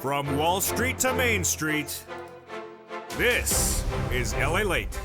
From Wall Street to Main Street, this is Lalate.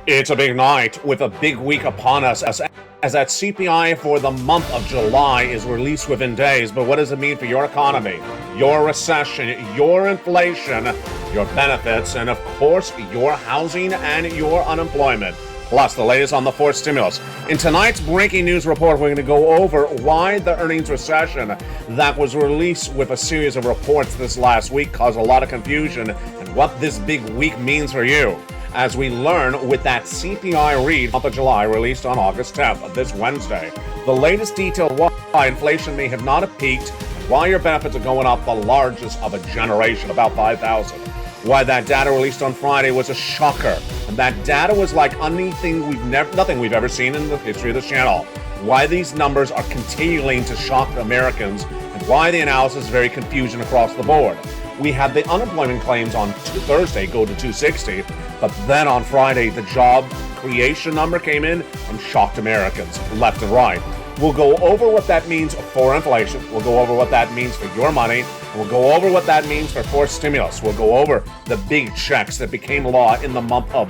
It's a big night with a big week upon us as that CPI for the month of July is released within days. But what does it mean for your economy, your recession, your inflation, your benefits, and of course, your housing and your unemployment? Plus, the latest on the fourth stimulus. In tonight's breaking news report, we're going to go over why the earnings recession that was released with a series of reports this last week caused a lot of confusion and what this big week means for you. As we learn with that CPI read month of July released on August 10th, this Wednesday. The latest detail why inflation may have not peaked and why your benefits are going up the largest of a generation, about 5,000. Why that data released on Friday was a shocker. And that data was like nothing we've ever seen in the history of this channel. Why these numbers are continuing to shock Americans and why the analysis is very confusing across the board. We had the unemployment claims on Thursday go to 260, but then on Friday the job creation number came in and shocked Americans left and right. We'll go over what that means for inflation. We'll go over what that means for your money. We'll go over what that means for fourth stimulus. We'll go over the big checks that became law in the month of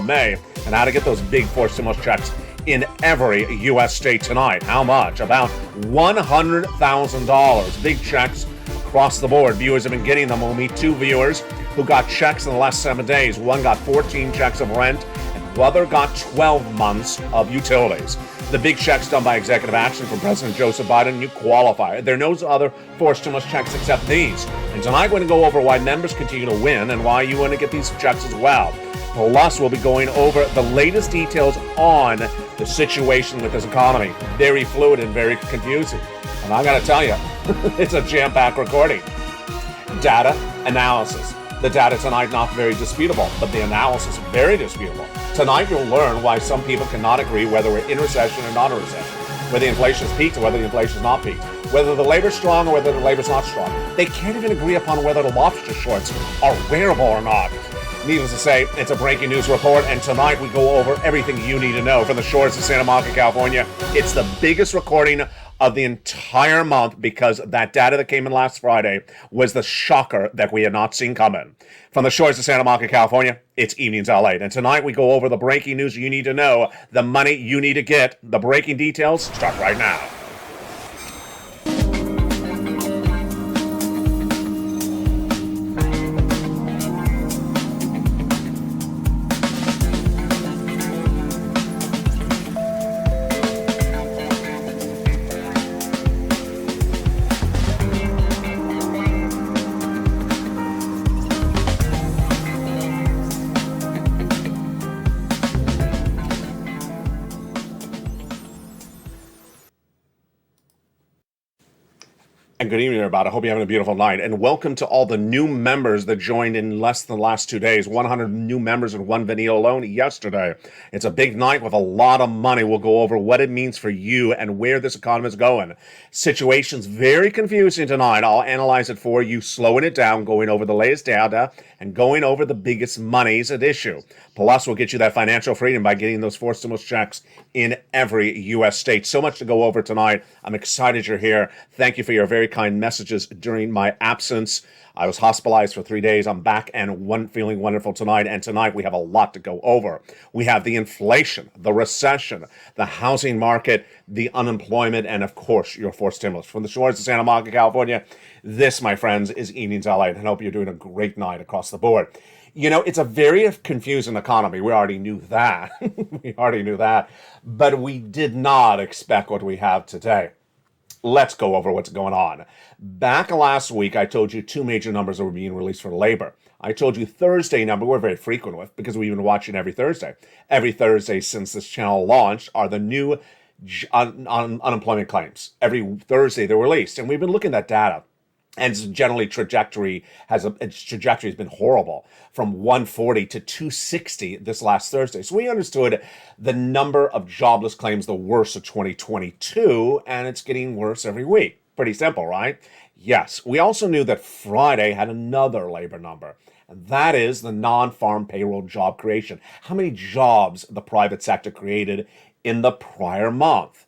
May and how to get those big fourth stimulus checks in every U.S. state tonight. How much? About $100,000. Big checks across the board. Viewers have been getting them. We'll meet two viewers who got checks in the last 7 days. One got 14 checks of rent, and the other got 12 months of utilities. The big checks done by executive action from President Joseph Biden, you qualify. There are no other fourth stimulus checks except these. And tonight we're going to go over why members continue to win and why you want to get these checks as well. Plus, we'll be going over the latest details on the situation with this economy. Very fluid and very confusing. And I got to tell you, it's a jam-packed recording. Data analysis. The data tonight not very disputable, but the analysis very disputable. Tonight you'll learn why some people cannot agree whether we're in recession or not in recession, whether the inflation is peaked or whether the inflation is not peaked, whether the labor's strong or whether the labor's not strong. They can't even agree upon whether the lobster shorts are wearable or not. Needless to say, it's a breaking news report, and tonight we go over everything you need to know from the shores of Santa Monica, California. It's the biggest recording of the entire month because that data that came in last Friday was the shocker that we had not seen coming. From the shores of Santa Monica, California, it's Evenings LA. And tonight we go over the breaking news you need to know, the money you need to get. The breaking details start right now. And good evening, everybody. I hope you're having a beautiful night. And welcome to all the new members that joined in less than the last 2 days. 100 new members in one video alone yesterday. It's a big night with a lot of money. We'll go over what it means for you and where this economy is going. Situation's very confusing tonight. I'll analyze it for you, slowing it down, going over the latest data, and going over the biggest monies at issue. Plus, we'll get you that financial freedom by getting those fourth stimulus checks in every U.S. state. So much to go over tonight. I'm excited you're here. Thank you for your very kind messages during my absence. I was hospitalized for 3 days. I'm back and feeling wonderful tonight. And tonight we have a lot to go over. We have the inflation, the recession, the housing market, the unemployment, and of course, your fourth stimulus. From the shores of Santa Monica, California, this, my friends, is Evenings LA. And I hope you're doing a great night across the board. You know, it's a very confusing economy. We already knew that. But we did not expect what we have today. Let's go over what's going on. Back last week, I told you two major numbers that were being released for labor. I told you Thursday number we're very frequent with because we've been watching every Thursday. Every Thursday since this channel launched are the new unemployment claims. Every Thursday they're released, and we've been looking at data. And generally, its trajectory has been horrible, from 140 to 260 this last Thursday. So we understood the number of jobless claims the worst of 2022, and it's getting worse every week. Pretty simple, right? Yes. We also knew that Friday had another labor number, and that is the non-farm payroll job creation. How many jobs the private sector created in the prior month?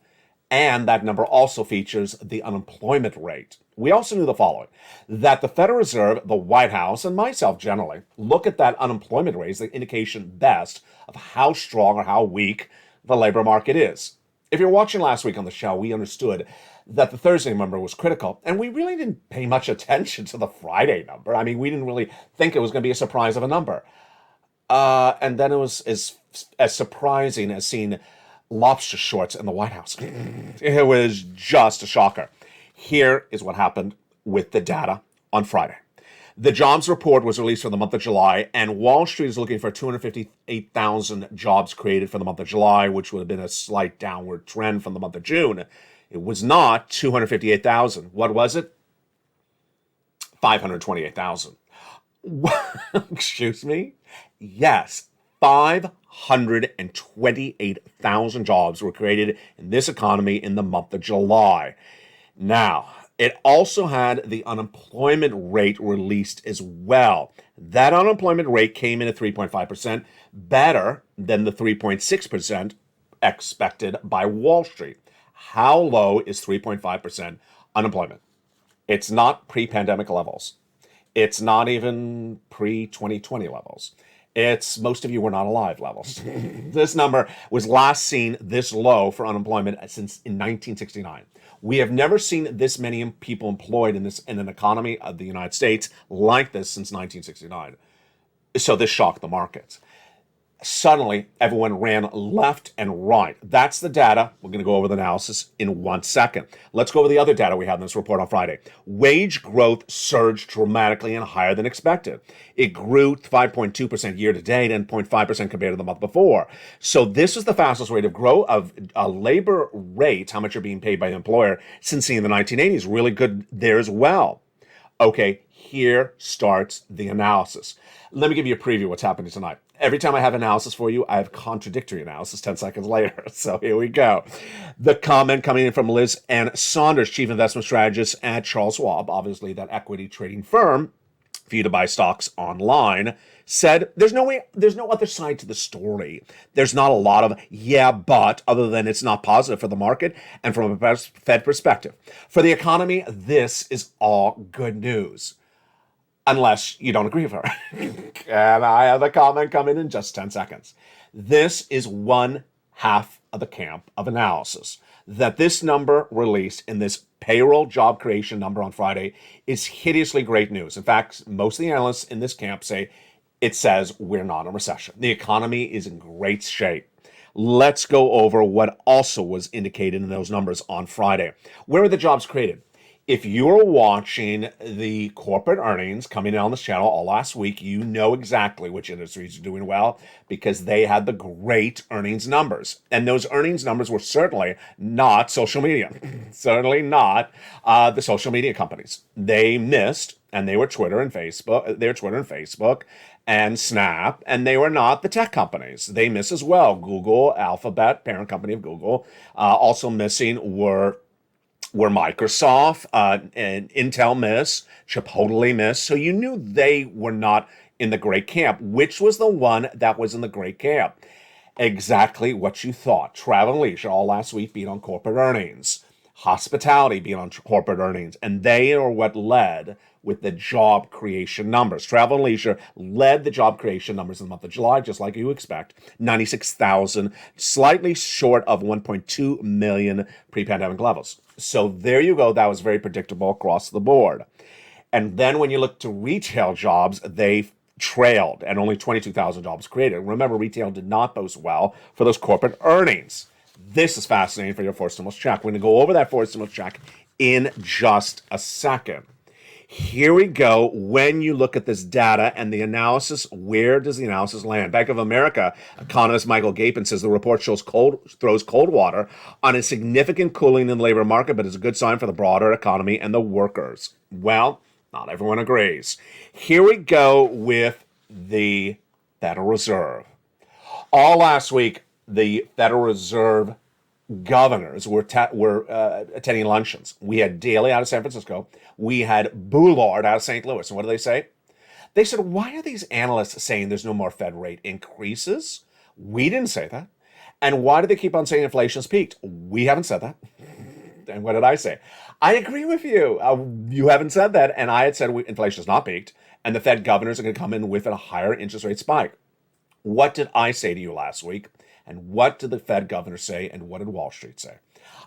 And that number also features the unemployment rate. We also knew the following, that the Federal Reserve, the White House, and myself generally look at that unemployment rate as the indication best of how strong or how weak the labor market is. If you're watching last week on the show, we understood that the Thursday number was critical, and we really didn't pay much attention to the Friday number. I mean, we didn't really think it was going to be a surprise of a number. And then it was as surprising as seeing lobster shorts in the White House. It was just a shocker. Here is what happened with the data on Friday. The jobs report was released for the month of July, and Wall Street is looking for 258,000 jobs created for the month of July, which would have been a slight downward trend from the month of June. It was not 258,000. What was it? 528,000. Excuse me? Yes, 528,000 jobs were created in this economy in the month of July. Now, it also had the unemployment rate released as well. That unemployment rate came in at 3.5%, better than the 3.6% expected by Wall Street. How low is 3.5% unemployment? It's not pre-pandemic levels. It's not even pre-2020 levels. It's most of you were not alive levels. This number was last seen this low for unemployment since in 1969. We have never seen this many people employed in an economy of the United States like this since 1969. So this shocked the markets. Suddenly, everyone ran left and right. That's the data. We're going to go over the analysis in 1 second. Let's go over the other data we had in this report on Friday. Wage growth surged dramatically and higher than expected. It grew 5.2% year to date and 0.5% compared to the month before. So this is the fastest rate of growth of a labor rate, how much you're being paid by the employer, since in the 1980s. Really good there as well. Okay, here starts the analysis. Let me give you a preview of what's happening tonight. Every time I have analysis for you, I have contradictory analysis 10 seconds later. So here we go. The comment coming in from Liz Ann Saunders, Chief Investment Strategist at Charles Schwab, obviously that equity trading firm for you to buy stocks online, said there's no other side to the story. There's not a lot of yeah, but other than it's not positive for the market and from a Fed perspective. For the economy, this is all good news. Unless you don't agree with her. And I have a comment coming in just 10 seconds. This is one half of the camp of analysis. That this number released in this payroll job creation number on Friday is hideously great news. In fact, most of the analysts in this camp say it says we're not in a recession. The economy is in great shape. Let's go over what also was indicated in those numbers on Friday. Where were the jobs created? If you were watching the corporate earnings coming in on this channel all last week, you know exactly which industries are doing well because they had the great earnings numbers. And those earnings numbers were certainly not social media. Certainly not the social media companies. They missed, and they were Twitter and Facebook and Snap, and they were not the tech companies. They miss as well. Google, Alphabet, parent company of Google. Also missing were Microsoft and Intel miss, Chipotle miss. So you knew they were not in the great camp. Which was the one that was in the great camp? Exactly what you thought. Travel and leisure all last week beat on corporate earnings. Hospitality beat on corporate earnings. And they are what led with the job creation numbers. Travel and leisure led the job creation numbers in the month of July, just like you expect. 96,000, slightly short of 1.2 million pre-pandemic levels. So there you go. That was very predictable across the board. And then when you look to retail jobs, they trailed and only 22,000 jobs created. Remember, retail did not boast well for those corporate earnings. This is fascinating for your fourth stimulus check. We're going to go over that fourth stimulus check in just a second. Here we go. When you look at this data and the analysis, where does the analysis land? Bank of America economist Michael Gapin says the report throws cold water on a significant cooling in the labor market, but is a good sign for the broader economy and the workers. Well, not everyone agrees. Here we go with the Federal Reserve. All last week, the Federal Reserve governors were attending luncheons. We had Daly out of San Francisco. We had Boulard out of St. Louis. And what did they say? They said, why are these analysts saying there's no more Fed rate increases? We didn't say that. And why do they keep on saying inflation's peaked? We haven't said that. And what did I say? I agree with you. You haven't said that. And I had said inflation is not peaked, and the Fed governors are going to come in with a higher interest rate spike. What did I say to you last week? And what did the Fed governors say? And what did Wall Street say?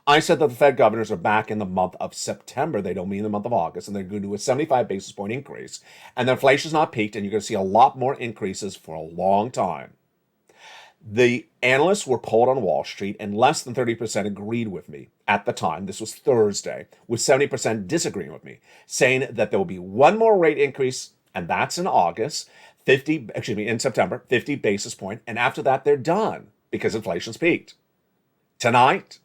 I said that the Fed governors are back in the month of September. They don't mean the month of August. And they're going to do a 75 basis point increase. And the inflation's not peaked. And you're going to see a lot more increases for a long time. The analysts were polled on Wall Street, and less than 30% agreed with me at the time. This was Thursday, with 70% disagreeing with me, saying that there will be one more rate increase, and that's in August, in September, 50 basis point, and after that, they're done because inflation's peaked. Tonight,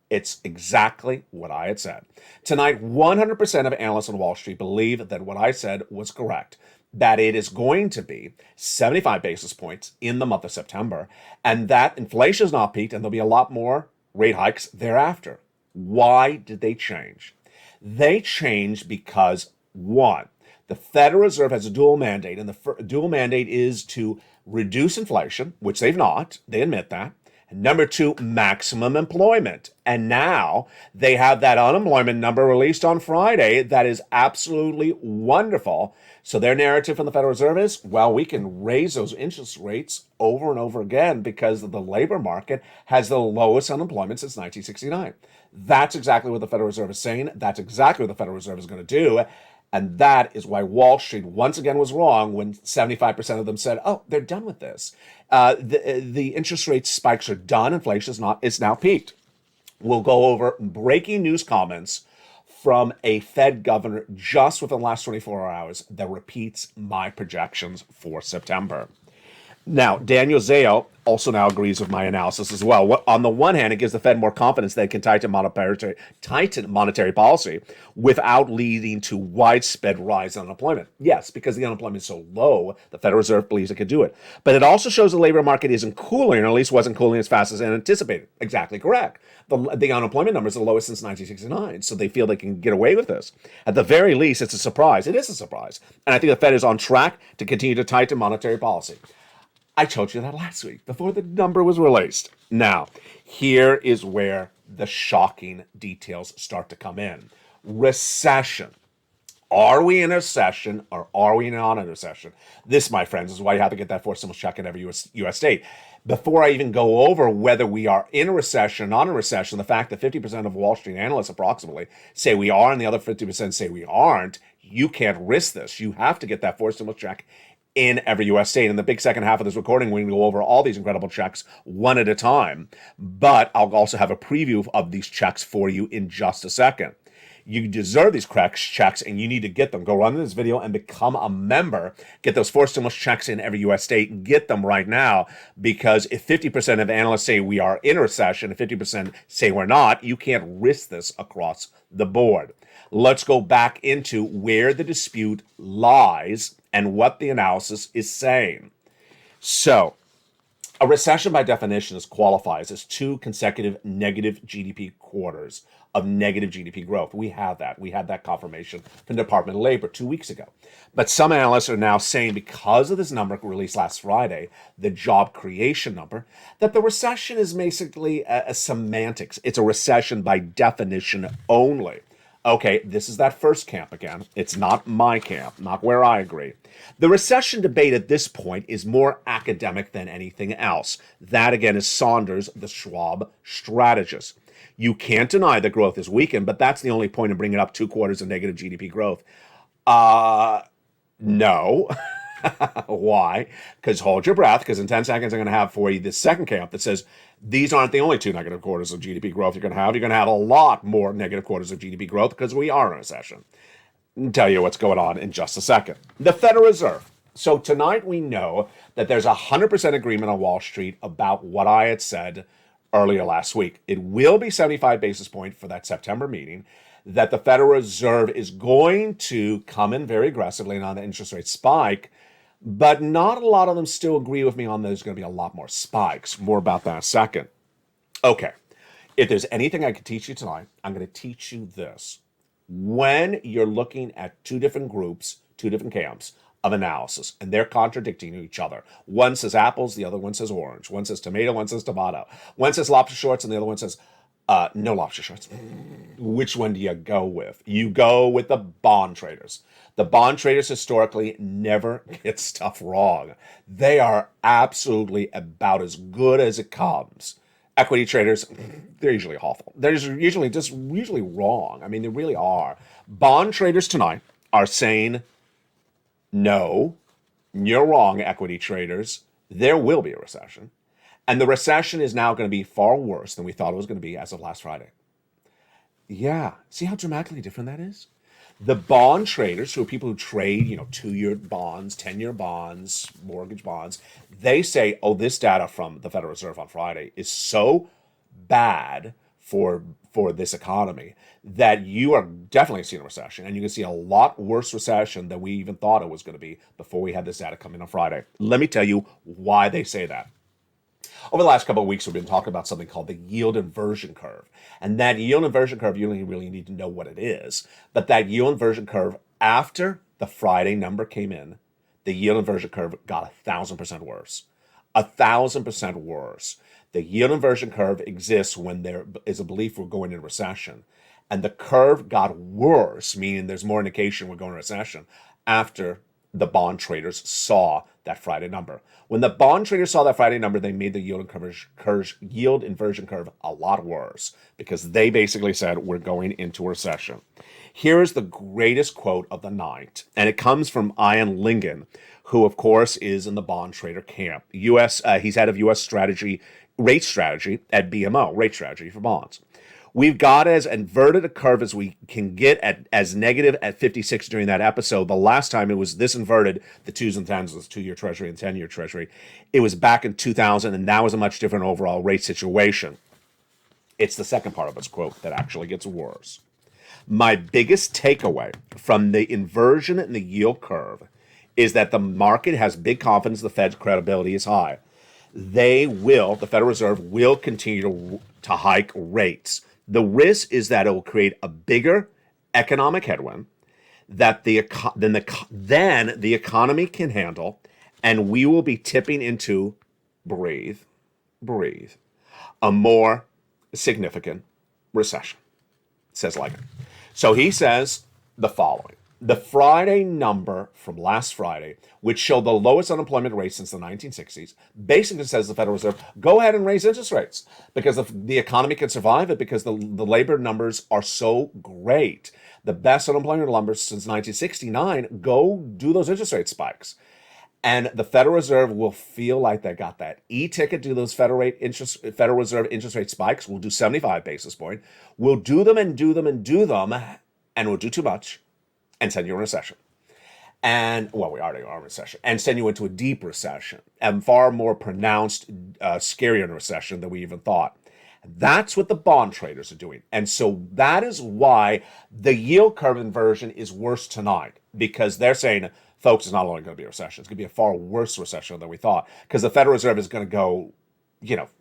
it's exactly what I had said. Tonight, 100% of analysts on Wall Street believe that what I said was correct, that it is going to be 75 basis points in the month of September, and that inflation is not peaked, and there'll be a lot more rate hikes thereafter. Why did they change? They changed because, one, the Federal Reserve has a dual mandate, and the dual mandate is to reduce inflation, which they've not. They admit that. And number two, maximum employment. And now they have that unemployment number released on Friday that is absolutely wonderful. So their narrative from the Federal Reserve is, well, we can raise those interest rates over and over again because the labor market has the lowest unemployment since 1969. That's exactly what the Federal Reserve is saying. That's exactly what the Federal Reserve is going to do. And that is why Wall Street once again was wrong when 75% of them said, oh, they're done with this. The interest rate spikes are done. Inflation is now peaked. We'll go over breaking news comments from a Fed governor just within the last 24 hours that repeats my projections for September. Now, Daniel Zao also now agrees with my analysis as well. On the one hand, it gives the Fed more confidence they can tighten monetary policy without leading to widespread rise in unemployment. Yes, because the unemployment is so low, the Federal Reserve believes it could do it. But it also shows the labor market isn't cooling, or at least wasn't cooling as fast as anticipated. Exactly correct. The unemployment number is the lowest since 1969, so they feel they can get away with this. At the very least, it's a surprise. It is a surprise. And I think the Fed is on track to continue to tighten monetary policy. I told you that last week before the number was released. Now, here is where the shocking details start to come in. Recession. Are we in a recession or are we not in a recession? This, my friends, is why you have to get that forced stimulus check in every U.S. state. Before I even go over whether we are in a recession or not in a recession, the fact that 50% of Wall Street analysts approximately say we are and the other 50% say we aren't, you can't risk this. You have to get that forced stimulus check in every U.S. state. In the big second half of this recording, we're going to go over all these incredible checks one at a time. But I'll also have a preview of these checks for you in just a second. You deserve these checks, and you need to get them. Go run this video and become a member. Get those forced stimulus checks in every U.S. state. Get them right now, because if 50% of analysts say we are in a recession and 50% say we're not, you can't risk this across the board. Let's go back into where the dispute lies and what the analysis is saying. So, a recession by definition qualifies as 2 consecutive negative GDP quarters of negative GDP growth. We have that. We had that confirmation from the Department of Labor 2 weeks ago. But some analysts are now saying, because of this number released last Friday, the job creation number, that the recession is basically a semantics. It's a recession by definition only. Okay, this is that first camp again. It's not my camp, not where I agree. The recession debate at this point is more academic than anything else. That, again, is Saunders, the Schwab strategist. You can't deny that growth is weakened, but that's the only point in bringing up 2 quarters of negative GDP growth. No. Why? Because hold your breath, because in 10 seconds I'm going to have for you this second camp that says these aren't the only 2 negative quarters of GDP growth you're going to have. You're going to have a lot more negative quarters of GDP growth because we are in a recession. I'll tell you what's going on in just a second. The Federal Reserve. So tonight we know that there's 100% agreement on Wall Street about what I had said earlier last week. It will be 75 basis points for that September meeting, that the Federal Reserve is going to come in very aggressively on the interest rate spike, but not a lot of them still agree with me on there's going to be a lot more spikes. More about that in a second. Okay, if there's anything I could teach you tonight, I'm going to teach you this. When you're looking at 2 different groups, 2 different camps of analysis, and they're contradicting each other. One says apples, the other one says orange. One says tomato, one says tomato. One says lobster shorts, and the other one says No lobster shorts. Which one do you go with? You go with the bond traders. The bond traders historically never get stuff wrong. They are absolutely about as good as it comes. Equity traders, they're usually awful. They're usually wrong. I mean, they really are. Bond traders tonight are saying, no, you're wrong, equity traders. There will be a recession. And the recession is now going to be far worse than we thought it was going to be as of last Friday. Yeah. See how dramatically different that is? The bond traders, who are people who trade, 2-year bonds, 10-year bonds, mortgage bonds, they say, oh, this data from the Federal Reserve on Friday is so bad for this economy that you are definitely seeing a recession, and you can see a lot worse recession than we even thought it was going to be before we had this data come in on Friday. Let me tell you why they say that. Over the last couple of weeks, we've been talking about something called the yield inversion curve. And that yield inversion curve, you only really need to know what it is. But that yield inversion curve, after the Friday number came in, the yield inversion curve got 1,000% worse. 1,000% worse. The yield inversion curve exists when there is a belief we're going into recession. And the curve got worse, meaning there's more indication we're going into recession, after the bond traders saw that Friday number. When the bond traders saw that Friday number, they made the yield inversion curve a lot worse, because they basically said we're going into a recession. Here is the greatest quote of the night, and it comes from Ian Lingen, who of course is in the bond trader camp. He's head of U.S. rate strategy at BMO, rate strategy for bonds. We've got as inverted a curve as we can get as negative at 56 during that episode. The last time it was this inverted, the 2s and 10s, was 2-year Treasury and 10-year Treasury. It was back in 2000, and that was a much different overall rate situation. It's the second part of this quote that actually gets worse. My biggest takeaway from the inversion in the yield curve is that the market has big confidence the Fed's credibility is high. The Federal Reserve will continue to hike rates. The risk is that it will create a bigger economic headwind that than the economy can handle, and we will be tipping into, breathe, a more significant recession, says Ligon. So he says the following. The Friday number from last Friday, which showed the lowest unemployment rate since the 1960s, basically says the Federal Reserve, go ahead and raise interest rates because the economy can survive it, because the labor numbers are so great. The best unemployment numbers since 1969, go do those interest rate spikes. And the Federal Reserve will feel like they got that e-ticket to those Federal Reserve interest rate spikes. We'll do 75 basis point. We'll do them, and we'll do too much, and send you a recession. And, well, we already are in a recession, and send you into a deep recession, and far more pronounced, scarier recession than we even thought. That's what the bond traders are doing. And so that is why the yield curve inversion is worse tonight, because they're saying, folks, it's not only going to be a recession, it's going to be a far worse recession than we thought, because the Federal Reserve is going to go,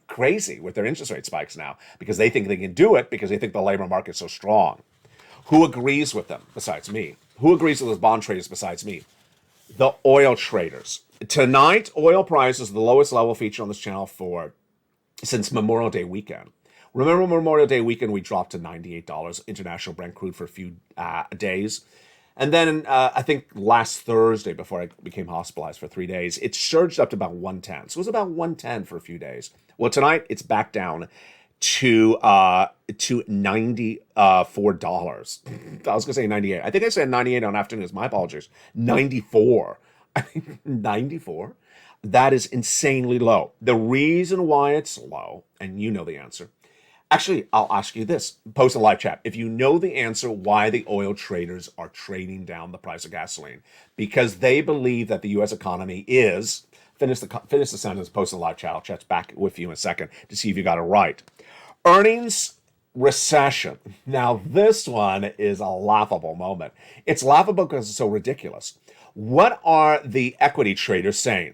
crazy with their interest rate spikes now, because they think they can do it, because they think the labor market's so strong. Who agrees with them besides me? Who agrees with those bond traders besides me? The oil traders. Tonight, oil prices are the lowest level feature on this channel since Memorial Day weekend. Remember Memorial Day weekend, we dropped to $98 international Brent crude for a few days. And then I think last Thursday, before I became hospitalized for 3 days, it surged up to about 110. So it was about 110 for a few days. Well, tonight it's back down to $94. I was going to say 98. I think I said 98 on afternoons. My apologies. 94. 94? That is insanely low. The reason why it's low, and you know the answer. Actually, I'll ask you this. Post in live chat. If you know the answer why the oil traders are trading down the price of gasoline, because they believe that the U.S. economy is, finish the sentence, post in the live chat. I'll chat back with you in a second to see if you got it right. Earnings recession. Now, this one is a laughable moment. It's laughable because it's so ridiculous. What are the equity traders saying?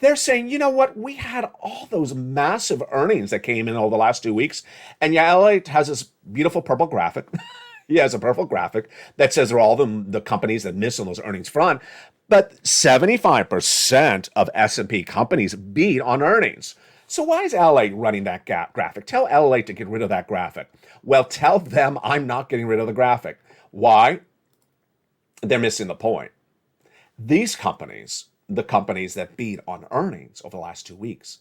They're saying, you know what? We had all those massive earnings that came in over the last 2 weeks. And Lalate has this beautiful purple graphic. He has a purple graphic that says they're all the companies that miss on those earnings front. But 75% of S&P companies beat on earnings. So why is LA running that graphic? Tell LA to get rid of that graphic. Well, tell them I'm not getting rid of the graphic. Why? They're missing the point. These companies, the companies that beat on earnings over the last 2 weeks,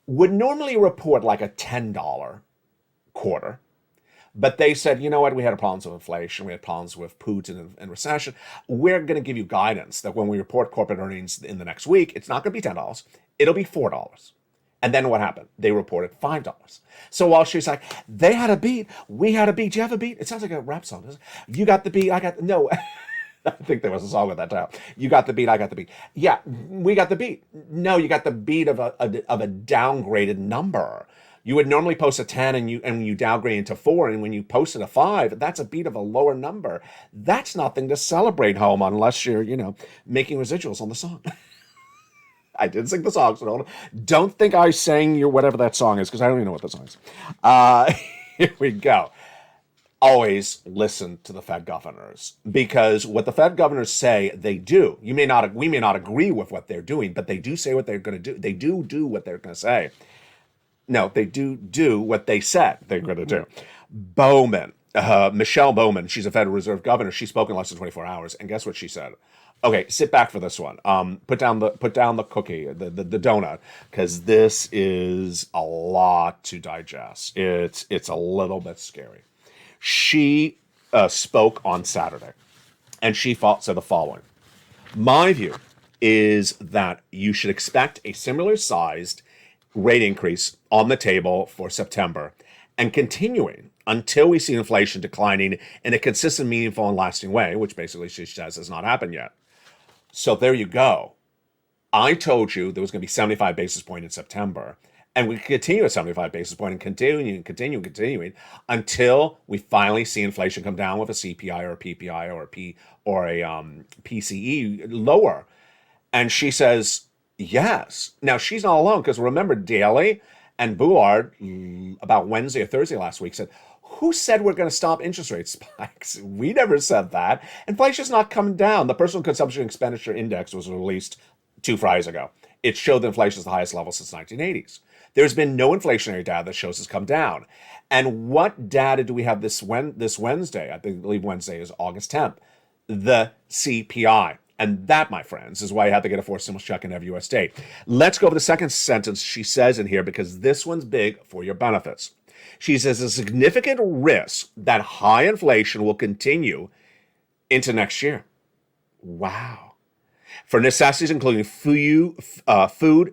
would normally report like a $10 quarter. But they said, you know what, we had problems with inflation, we had problems with Putin and recession. We're going to give you guidance that when we report corporate earnings in the next week, it's not going to be $10, it'll be $4. And then what happened? They reported $5. So while she's like, they had a beat, we had a beat, do you have a beat? It sounds like a rap song, doesn't it? You got the beat, I got, no. I think there was a song with that title. You got the beat, I got the beat. Yeah, we got the beat. No, you got the beat of a downgraded number. You would normally post a 10 and you downgrade into 4, and when you posted a 5, that's a beat of a lower number. That's nothing to celebrate home unless you're, making residuals on the song. I didn't sing the song, so don't think I sang your whatever that song is, because I don't even know what the song is. Here we go. Always listen to the Fed governors, because what the Fed governors say, they do. We may not agree with what they're doing, but they do say what they're going to do. They do what they're going to say. No, they do what they said they're going to do. Bowman, Michelle Bowman, she's a Federal Reserve governor. She spoke in less than 24 hours, and guess what she said? Okay, sit back for this one. Put down the cookie, the donut, because this is a lot to digest. It's a little bit scary. She spoke on Saturday, and she said the following. My view is that you should expect a similar sized rate increase on the table for September and continuing until we see inflation declining in a consistent, meaningful, and lasting way, which basically she says has not happened yet. So there you go. I told you there was going to be 75 basis points in September, and we could continue at 75 basis points and continuing until we finally see inflation come down with a CPI or a PPI or a PCE lower. And she says, yes. Now, she's not alone, because remember, Daly and Boulard, about Wednesday or Thursday last week, said, who said we're going to stop interest rate spikes? We never said that. Inflation's not coming down. The Personal Consumption Expenditure Index was released 2 Fridays ago. It showed that inflation is the highest level since the 1980s. There's been no inflationary data that shows it's come down. And what data do we have this Wednesday? I believe Wednesday is August 10th. The CPI. And that, my friends, is why you have to get a forced stimulus check in every U.S. state. Let's go over the second sentence she says in here, because this one's big for your benefits. She says a significant risk that high inflation will continue into next year. Wow. For necessities including food,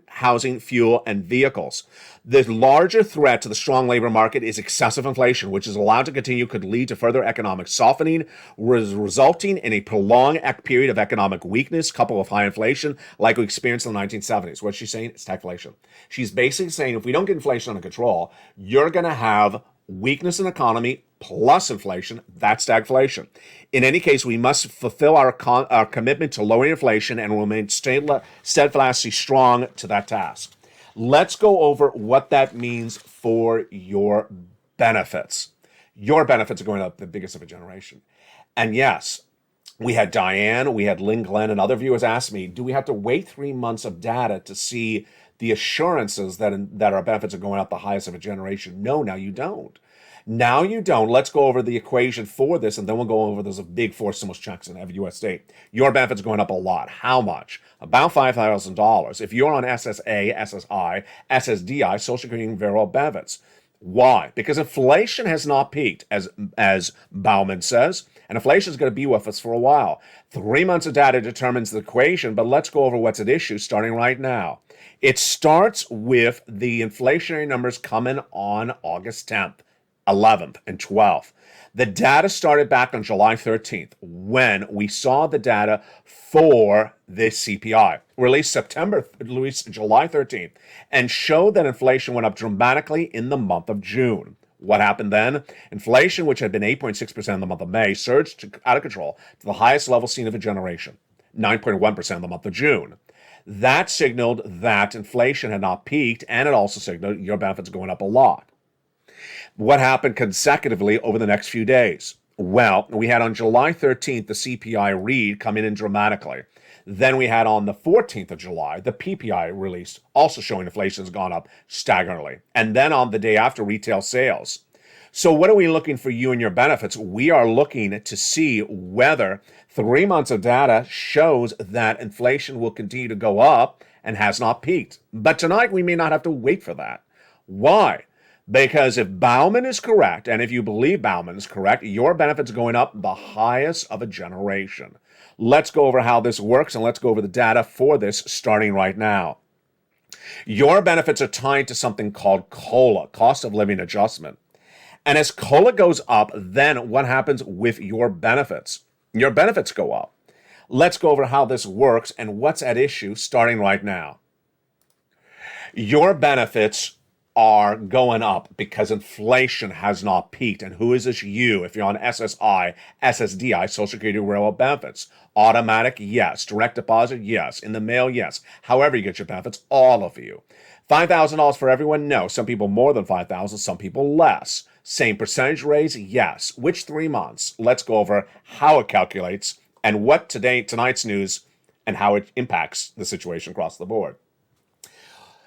housing, fuel, and vehicles. The larger threat to the strong labor market is excessive inflation, which is allowed to continue, could lead to further economic softening, resulting in a prolonged period of economic weakness coupled with high inflation like we experienced in the 1970s. What's she saying? It's stagflation. She's basically saying if we don't get inflation under control, you're going to have weakness in the economy plus inflation. That's stagflation. In any case, we must fulfill our commitment to lowering inflation and remain steadfastly strong to that task. Let's go over what that means for your benefits. Your benefits are going up the biggest of a generation. And yes, we had Diane, we had Lynn Glenn, and other viewers ask me, do we have to wait 3 months of data to see the assurances that our benefits are going up the highest of a generation? No, now you don't. Now you don't. Let's go over the equation for this, and then we'll go over those big forced stimulus checks in every U.S. state. Your benefits are going up a lot. How much? About $5,000. If you're on SSA, SSI, SSDI, Social Security and Variable Benefits. Why? Because inflation has not peaked, as Bauman says, and inflation is going to be with us for a while. 3 months of data determines the equation, but let's go over what's at issue starting right now. It starts with the inflationary numbers coming on August 10th. 11th and 12th. The data started back on July 13th when we saw the data for this CPI, released July 13th, and showed that inflation went up dramatically in the month of June. What happened then? Inflation, which had been 8.6% in the month of May, surged out of control to the highest level seen of a generation, 9.1% in the month of June. That signaled that inflation had not peaked, and it also signaled your benefits going up a lot. What happened consecutively over the next few days? Well, we had on July 13th, the CPI read come in dramatically. Then we had on the 14th of July, the PPI released, also showing inflation has gone up staggeringly. And then on the day after, retail sales. So what are we looking for you and your benefits? We are looking to see whether 3 months of data shows that inflation will continue to go up and has not peaked. But tonight we may not have to wait for that. Why? Because if Bauman is correct, and if you believe Bauman is correct, your benefits are going up the highest of a generation. Let's go over how this works, and let's go over the data for this starting right now. Your benefits are tied to something called COLA, cost of living adjustment. And as COLA goes up, then what happens with your benefits? Your benefits go up. Let's go over how this works and what's at issue starting right now. Your benefits are going up because inflation has not peaked. And who is this you? If you're on SSI, SSDI, Social Security Railroad benefits. Automatic, yes. Direct deposit, yes. In the mail, yes. However you get your benefits, all of you. $5,000 for everyone? No. Some people more than $5,000, some people less. Same percentage raise? Yes. Which 3 months? Let's go over how it calculates and what tonight's news and how it impacts the situation across the board.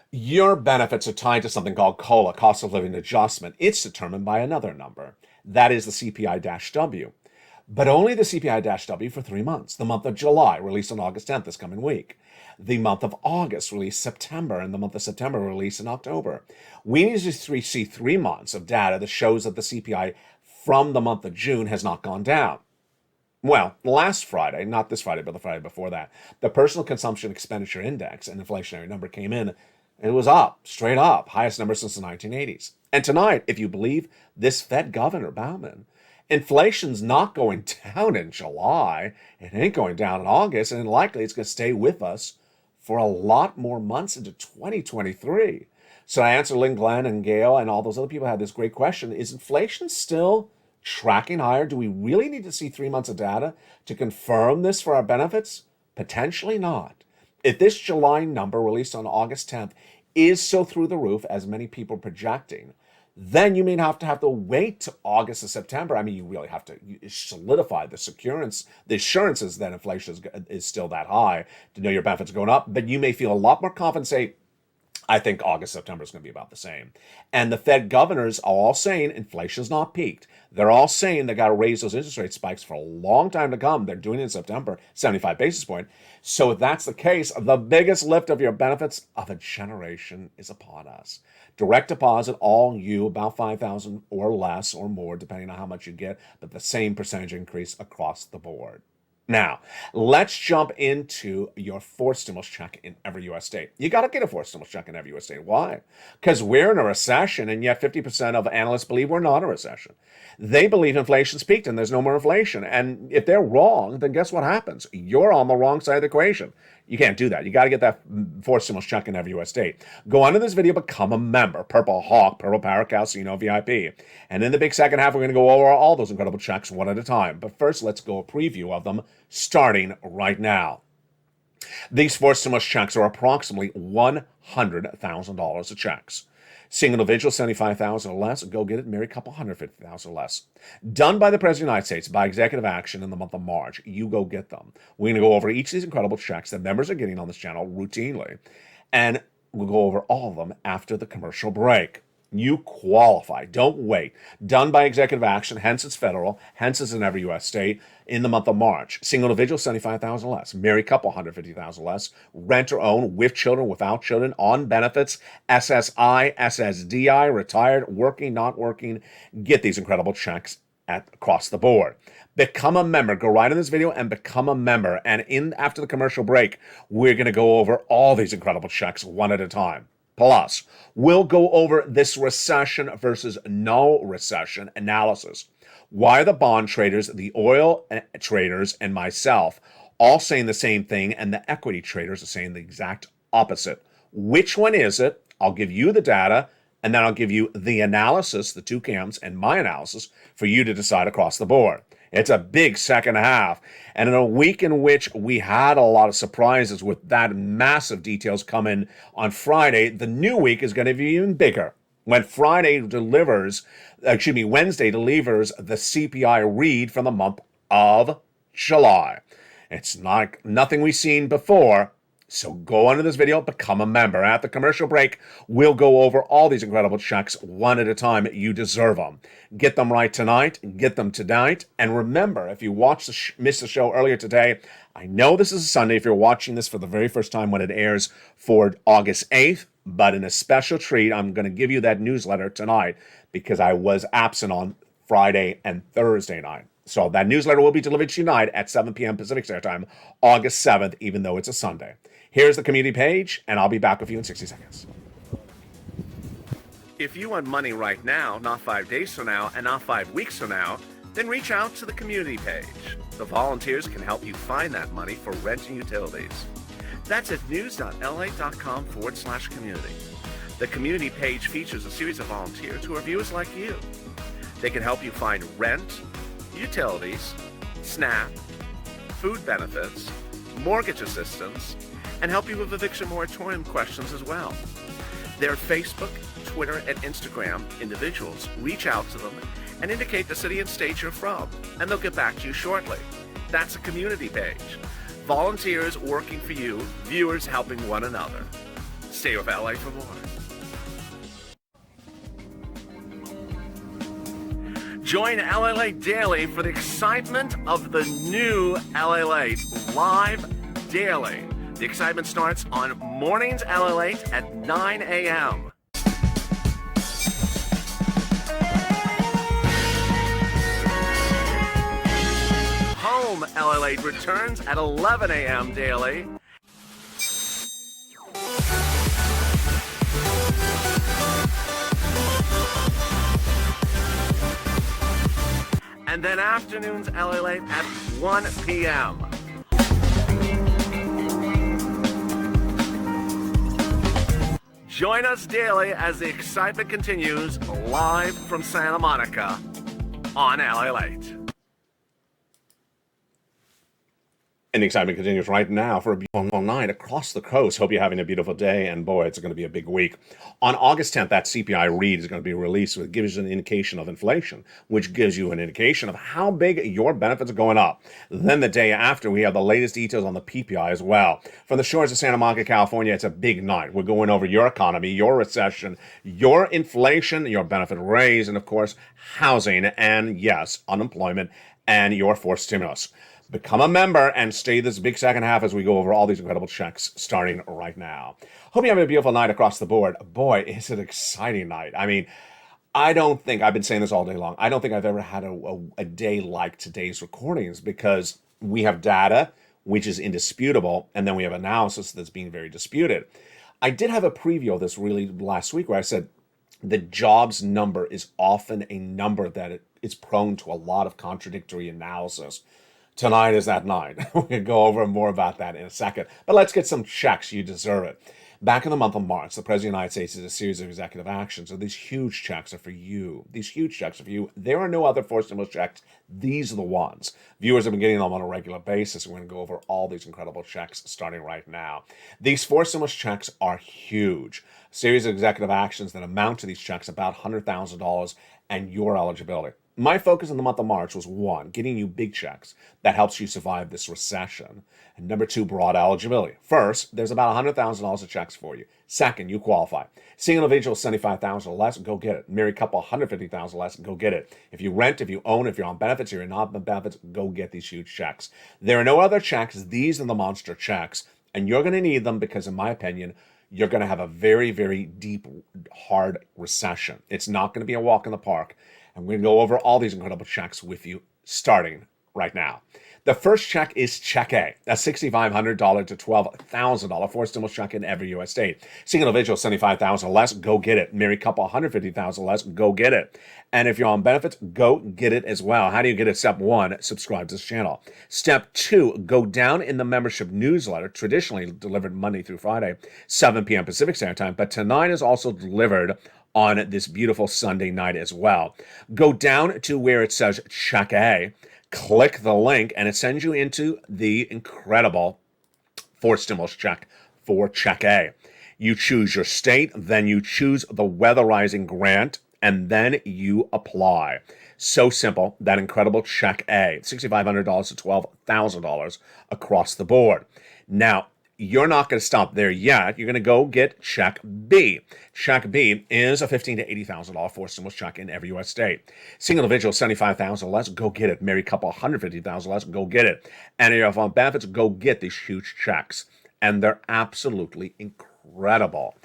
Your benefits are tied to something called COLA, cost of living adjustment. It's determined by another number. That is the CPI-W. But only the CPI-W for 3 months. The month of July, released on August 10th this coming week. The month of August, released September, and the month of September, released in October. We need to see 3 months of data that shows that the CPI from the month of June has not gone down. Well, last Friday, not this Friday, but the Friday before that, the Personal Consumption Expenditure Index, an inflationary number, came in. It was up, straight up, highest number since the 1980s. And tonight, if you believe this Fed Governor Bauman, inflation's not going down in July. It ain't going down in August, and likely it's going to stay with us for a lot more months into 2023. So I answer Lynn, Glenn, and Gail, and all those other people had this great question. Is inflation still tracking higher? Do we really need to see 3 months of data to confirm this for our benefits? Potentially not. If this July number released on August 10th is so through the roof, as many people are projecting, then you may have to wait to August or September. I mean, you really have to solidify the assurances that inflation is still that high to know your benefits are going up. But you may feel a lot more confident, say, I think August, September is going to be about the same. And the Fed governors are all saying inflation's not peaked. They're all saying they got to raise those interest rate spikes for a long time to come. They're doing it in September, 75 basis point. So if that's the case, the biggest lift of your benefits of a generation is upon us. Direct deposit, all you, about $5,000 or less or more, depending on how much you get, but the same percentage increase across the board. Now, let's jump into your forced stimulus check in every U.S. state. You got to get a forced stimulus check in every U.S. state. Why? Because we're in a recession, and yet 50% of analysts believe we're not in a recession. They believe inflation's peaked and there's no more inflation. And if they're wrong, then guess what happens? You're on the wrong side of the equation. You can't do that. You got to get that forced stimulus check in every U.S. state. Go under this video, become a member. Purple Hawk, Purple Parrot, Casino VIP. And in the big second half, we're going to go over all those incredible checks one at a time. But first, let's go a preview of them starting right now. These forced stimulus checks are approximately $100,000 of checks. Single individual, $75,000 or less, go get it. Married couple, $150,000 or less. Done by the President of the United States by executive action in the month of March. You go get them. We're going to go over each of these incredible checks that members are getting on this channel routinely. And we'll go over all of them after the commercial break. You qualify. Don't wait. Done by executive action, hence it's federal, hence it's in every U.S. state in the month of March. Single individual, $75,000 less. Married couple, $150,000 less. Rent or own, with children, without children, on benefits, SSI, SSDI, retired, working, not working. Get these incredible checks across the board. Become a member. Go right in this video and become a member. And after the commercial break, we're going to go over all these incredible checks one at a time. Plus, we'll go over this recession versus no recession analysis. Why are the bond traders, the oil traders, and myself all saying the same thing, and the equity traders are saying the exact opposite? Which one is it? I'll give you the data, and then I'll give you the analysis, the two camps, and my analysis for you to decide across the board. It's a big second half. And in a week in which we had a lot of surprises with that massive details coming on Friday, the new week is going to be even bigger. When Wednesday delivers the CPI read for the month of July. It's like nothing we've seen before. So go under this video, become a member. At the commercial break, we'll go over all these incredible checks one at a time. You deserve them. Get them right tonight. Get them tonight. And remember, if you missed the show earlier today, I know this is a Sunday if you're watching this for the very first time when it airs for August 8th, but in a special treat, I'm going to give you that newsletter tonight because I was absent on Friday and Thursday night. So that newsletter will be delivered tonight at 7 p.m. Pacific Standard Time, August 7th, even though it's a Sunday. Here's the community page, and I'll be back with you in 60 seconds. If you want money right now, not 5 days from now, and not 5 weeks from now, then reach out to the community page. The volunteers can help you find that money for rent and utilities. That's at news.la.com/community. The community page features a series of volunteers who are viewers like you. They can help you find rent, utilities, SNAP, food benefits, mortgage assistance, and help you with eviction moratorium questions as well. Their Facebook, Twitter, and Instagram individuals reach out to them and indicate the city and state you're from, and they'll get back to you shortly. That's a community page. Volunteers working for you, viewers helping one another. Stay with LA for more. Join Lalate Daily for the excitement of the new Lalate live daily. The excitement starts on mornings Lalate at 9 a.m. Home Lalate returns at 11 a.m. daily. And then afternoons Lalate at 1 p.m. Join us daily as the excitement continues live from Santa Monica on Lalate. And the excitement continues right now for a beautiful night across the coast. Hope you're having a beautiful day, and boy, it's going to be a big week. On August 10th, that CPI read is going to be released, which gives you an indication of inflation, which gives you an indication of how big your benefits are going up. Then the day after, we have the latest details on the PPI as well. From the shores of Santa Monica, California, it's a big night. We're going over your economy, your recession, your inflation, your benefit raise, and of course, housing, and yes, unemployment, and your forced stimulus. Become a member and stay this big second half as we go over all these incredible checks starting right now. Hope you have a beautiful night across the board. Boy, it's an exciting night. I mean, I don't think, I've been saying this all day long, I don't think I've ever had a day like today's recordings because we have data, which is indisputable, and then we have analysis that's being very disputed. I did have a preview of this really last week where I said the jobs number is often a number that it's prone to a lot of contradictory analysis. Tonight is that night. We're going to go over more about that in a second. But let's get some checks. You deserve it. Back in the month of March, the President of the United States did a series of executive actions. So these huge checks are for you. These huge checks are for you. There are no other forced stimulus checks. These are the ones. Viewers have been getting them on a regular basis. We're going to go over all these incredible checks starting right now. These forced stimulus checks are huge. A series of executive actions that amount to these checks about $100,000 and your eligibility. My focus in the month of March was one, getting you big checks that helps you survive this recession. And number two, broad eligibility. First, there's about $100,000 of checks for you. Second, you qualify. Single individual, $75,000 or less, go get it. Married couple, $150,000 or less, go get it. If you rent, if you own, if you're on benefits, if you're not on benefits, go get these huge checks. There are no other checks. These are the monster checks. And you're going to need them because, in my opinion, you're going to have a very, very deep, hard recession. It's not going to be a walk in the park. And we're going to go over all these incredible checks with you starting right now. The first check is Check A. That's $6,500 to $12,000 forced stimulus check in every U.S. state. Single individual, $75,000 or less, go get it. Married couple, $150,000 or less, go get it. And if you're on benefits, go get it as well. How do you get it? Step one, subscribe to this channel. Step two, go down in the membership newsletter, traditionally delivered Monday through Friday, 7 p.m. Pacific Standard Time, but tonight is also delivered on this beautiful Sunday night as well. Go down to where it says Check A, click the link, and it sends you into the incredible forced stimulus check for Check A. You choose your state, then you choose the weatherizing grant, and then you apply. So simple, that incredible check A, $6,500 to $12,000 across the board. Now, you're not going to stop there yet. You're going to go get check B. Check B is a $15,000 to $80,000 forced stimulus check in every U.S. state. Single individual, $75,000 or less, go get it. Married couple, $150,000 or less, go get it. And if you're on benefits, go get these huge checks. And they're absolutely incredible.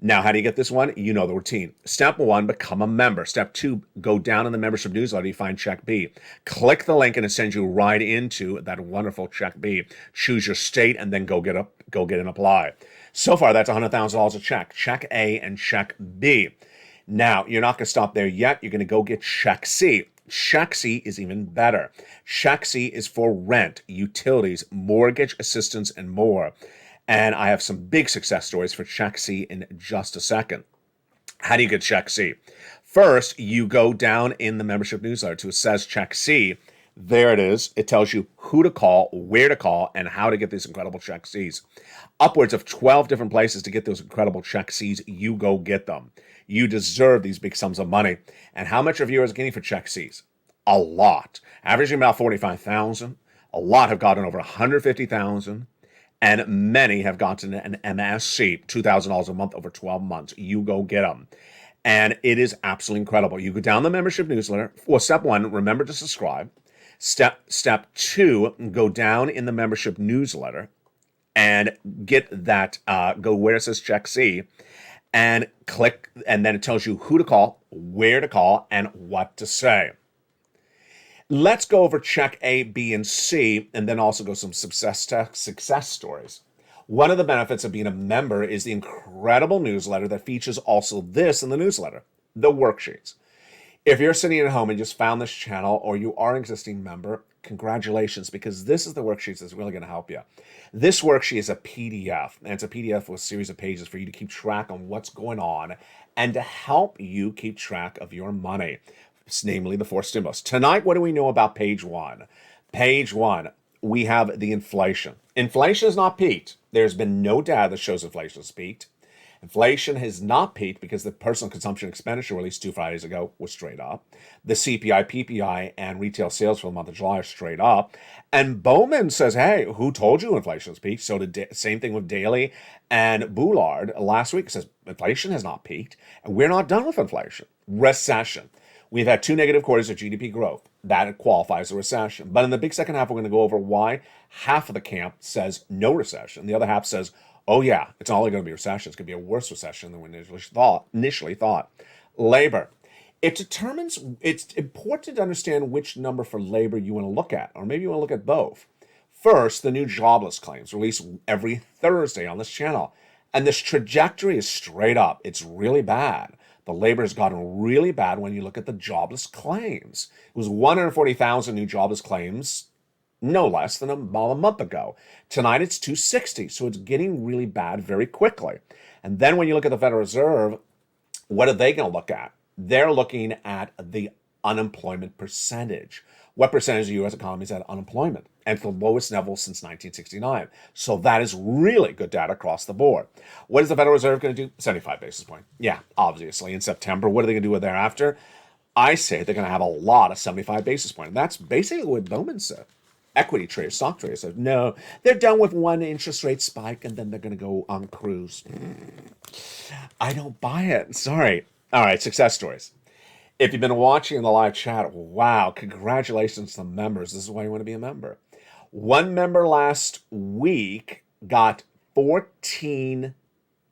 Now, how do you get this one? You know the routine. Step 1, become a member. Step 2, go down in the membership newsletter. You find Check B. Click the link and it sends you right into that wonderful Check B. Choose your state and then go get and apply. So far, that's $100,000 a check. Check A and Check B. Now, you're not going to stop there yet. You're going to go get Check C. Check C is even better. Check C is for rent, utilities, mortgage assistance, and more. And I have some big success stories for Check C in just a second. How do you get Check C? First, you go down in the membership newsletter to it says Check C. There it is. It tells you who to call, where to call, and how to get these incredible Check Cs. Upwards of 12 different places to get those incredible Check Cs. You go get them. You deserve these big sums of money. And how much are viewers getting for Check Cs? A lot. Averaging about 45,000. A lot have gotten over 150,000. And many have gotten an MSC, $2,000 a month over 12 months. You go get them. And it is absolutely incredible. You go down the membership newsletter. Well, step 1, remember to subscribe. Step 2, go down in the membership newsletter and get that, go where it says Check C and click, and then it tells you who to call, where to call, and what to say. Let's go over Check A, B, and C, and then also go some success stories. One of the benefits of being a member is the incredible newsletter that features also this in the newsletter, the worksheets. If you're sitting at home and just found this channel, or you are an existing member, congratulations, because this is the worksheets that's really going to help you. This worksheet is a PDF, and it's a PDF with a series of pages for you to keep track on what's going on and to help you keep track of your money. Namely the 4 stimulus. Tonight, what do we know about page 1? Page 1, we have the inflation. Inflation has not peaked. There's been no data that shows inflation has peaked. Inflation has not peaked because the personal consumption expenditure released 2 Fridays ago was straight up. The CPI, PPI, and retail sales for the month of July are straight up. And Bowman says, hey, who told you inflation has peaked? So the same thing with Daly and Boulard last week. It says inflation has not peaked, and we're not done with inflation. Recession. We've had 2 negative quarters of GDP growth. That qualifies as a recession. But in the big second half, we're going to go over why half of the camp says no recession. The other half says, oh yeah, it's not only going to be a recession, it's going to be a worse recession than we initially thought. Labor. It's important to understand which number for labor you want to look at, or maybe you want to look at both. First, the new jobless claims released every Thursday on this channel. And this trajectory is straight up. It's really bad. The labor has gotten really bad when you look at the jobless claims. It was 140,000 new jobless claims, no less than a month ago. Tonight it's 260, so it's getting really bad very quickly. And then when you look at the Federal Reserve, what are they going to look at? They're looking at the unemployment percentage. What percentage of the U.S. economy is at unemployment? And it's the lowest level since 1969. So that is really good data across the board. What is the Federal Reserve going to do? 75 basis points. Yeah, obviously in September. What are they going to do thereafter? I say they're going to have a lot of 75 basis points. And that's basically what Bowman said. Equity traders, stock traders said, no, they're done with one interest rate spike and then they're going to go on cruise. I don't buy it. Sorry. All right, success stories. If you've been watching in the live chat, wow, congratulations to the members. This is why you want to be a member. One member last week got 14